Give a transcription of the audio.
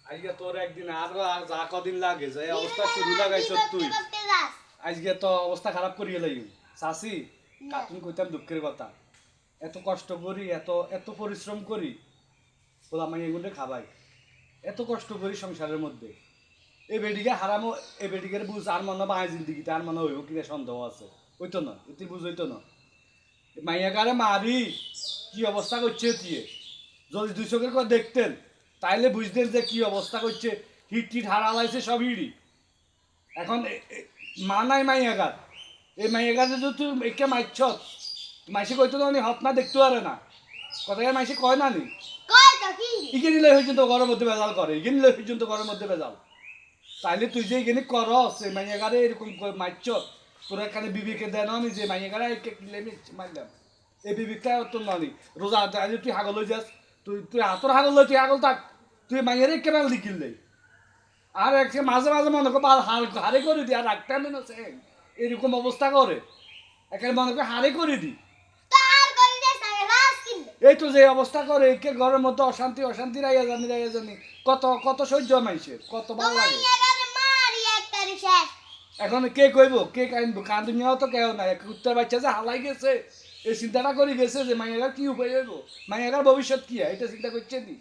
আজকে তোর একদিন আর যা কদিন লাগে যে অবস্থা শুরু লাগাইছ তুই আজকে তো অবস্থা খারাপ করিয়ে লাগি চাষি কাতুন কইতাম দুঃখের কথা এত কষ্ট করি এত এত পরিশ্রম করি বলে আমি এগুলো খাবাই এত কষ্ট করি সংসারের মধ্যে এই বেডিকে হারামো এই বেডিকে বুঝ আর মনে বাঁয় জিন্দিগিতে আর মনে হইব কিনা সন্দেহ আছে হইতো না এটি বুঝইতো না মাইয়াকারে মারি কি অবস্থা করছে দিয়ে যদি 200 করে দেখতেন তাইলে বুঝতেন যে কি অবস্থা করছে হিট টিট হারালাইছে সব হিড়ি এখন মা নাই মাইয়াকার এই মাইয়াকার যদি তুই একে মাইছ মাইসে কইতো না হত না দেখতে পারে না কথাকে মাইসে কয় না নি ইকে নিলে পর্যন্ত ঘরের মধ্যে বেজাল করে ইকে নিলে পর্যন্ত ঘরের মধ্যে বেজাল তাইলে তুই যে এখানে করস এই মাইয়াকারে এরকম মাইছ তোর এখানে বিবিকে দেন আমি যে মাইয়াকারে একে কিলে মারলাম এই বিবিকটা তোর ননি রোজা আজ তুই হাগল হয়ে যাস তুই তুই হাতর হাগল তুই হাগল থাক তুই মাইয়ারে কেন লিখিলে আর একসে মাঝে মাঝে মনে কর হারে করে দি আর রাখতে আমি না এরকম অবস্থা করে এখানে মনে করে হারে করে দি এই তো যে অবস্থা করে একে ঘরের মধ্যে অশান্তি অশান্তি রাইয়া জানি কত কত সহ্য মাইসের কত ভালো লাগে এখন কে কইব কে কান্দব কান্দুনিয়াও তো কেউ নাই উত্তর বাচ্চা যে হালাই গেছে এই চিন্তাটা করে গেছে যে মাইয়াগার কি উপায় হইব মাইয়াগার ভবিষ্যৎ কি এটা চিন্তা করছে নি